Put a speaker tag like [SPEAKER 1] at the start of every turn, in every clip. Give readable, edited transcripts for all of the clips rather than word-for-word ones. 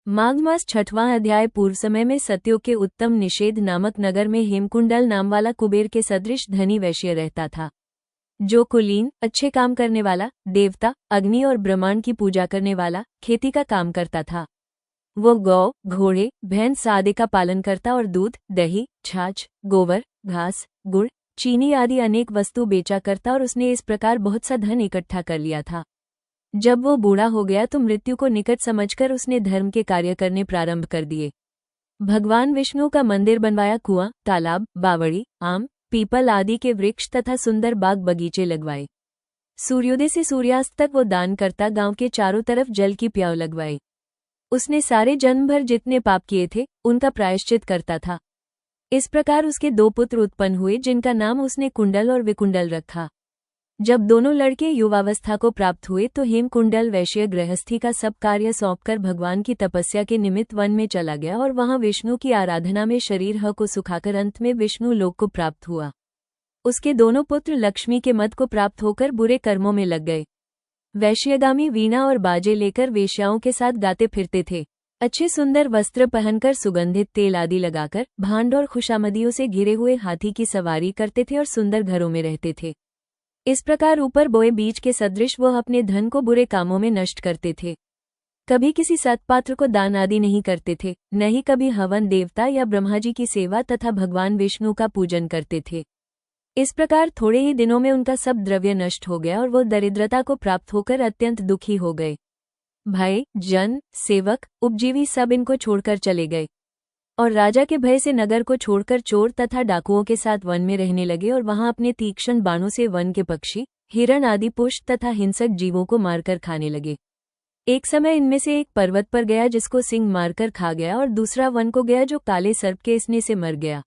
[SPEAKER 1] माघ मास 6वां अध्याय। पूर्व समय में सत्योग के उत्तम निषेध नामक नगर में हेमकुंडल नाम वाला कुबेर के सदृश धनी वैश्य रहता था, जो कुलीन, अच्छे काम करने वाला, देवता, अग्नि और ब्रह्मांड की पूजा करने वाला, खेती का काम करता था। वो गौ, घोड़े, भैंस आदि का पालन करता और दूध, दही, छाछ, गोबर, घास, गुड़, चीनी आदि अनेक वस्तु बेचा करता और उसने इस प्रकार बहुत सा धन इकट्ठा कर लिया था। जब वो बूढ़ा हो गया तो मृत्यु को निकट समझकर उसने धर्म के कार्य करने प्रारंभ कर दिए। भगवान विष्णु का मंदिर बनवाया, कुआं, तालाब, बावड़ी, आम, पीपल आदि के वृक्ष तथा सुंदर बाग बगीचे लगवाए। सूर्योदय से सूर्यास्त तक वो दान करता, गांव के चारों तरफ जल की प्याऊ लगवाई। उसने सारे जन्म भर जितने पाप किए थे उनका प्रायश्चित करता था। इस प्रकार उसके 2 पुत्र उत्पन्न हुए, जिनका नाम उसने कुंडल और विकुंडल रखा। जब दोनों लड़के युवावस्था को प्राप्त हुए तो हेमकुंडल वैश्य गृहस्थी का सब कार्य सौंपकर भगवान की तपस्या के निमित्त वन में चला गया और वहां विष्णु की आराधना में शरीर ह को सुखाकर अंत में विष्णु लोक को प्राप्त हुआ। उसके दोनों पुत्र लक्ष्मी के मद को प्राप्त होकर बुरे कर्मों में लग गए। वैश्यगामी वीणा और बाजे लेकर वेश्याओं के साथ गाते फिरते थे। अच्छे सुंदर वस्त्र पहनकर, सुगंधित तेल आदि लगाकर, भांड और खुशामदियों से घिरे हुए हाथी की सवारी करते थे और सुंदर घरों में रहते थे। इस प्रकार ऊपर बोए बीज के सदृश वह अपने धन को बुरे कामों में नष्ट करते थे। कभी किसी सत्पात्र को दान आदि नहीं करते थे, न ही कभी हवन, देवता या ब्रह्मा जी की सेवा तथा भगवान विष्णु का पूजन करते थे। इस प्रकार थोड़े ही दिनों में उनका सब द्रव्य नष्ट हो गया और वो दरिद्रता को प्राप्त होकर अत्यंत दुखी हो गए। भाई, जन, सेवक, उपजीवी सब इनको छोड़कर चले गए और राजा के भय से नगर को छोड़कर चोर तथा डाकुओं के साथ वन में रहने लगे और वहां अपने तीक्ष्ण बाणों से वन के पक्षी, हिरण आदि पुष्ट तथा हिंसक जीवों को मारकर खाने लगे। एक समय इनमें से एक पर्वत पर गया जिसको सिंह मारकर खा गया और दूसरा वन को गया जो काले सर्प के इसने से मर गया।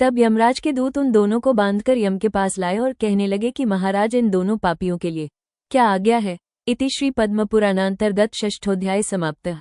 [SPEAKER 1] तब यमराज के दूत उन दोनों को बांधकर यम के पास लाए और कहने लगे कि महाराज, इन दोनों पापियों के लिए क्या आज्ञा है। इति श्री पद्म पुराणांतर्गत 6ठोऽध्याय समाप्तः।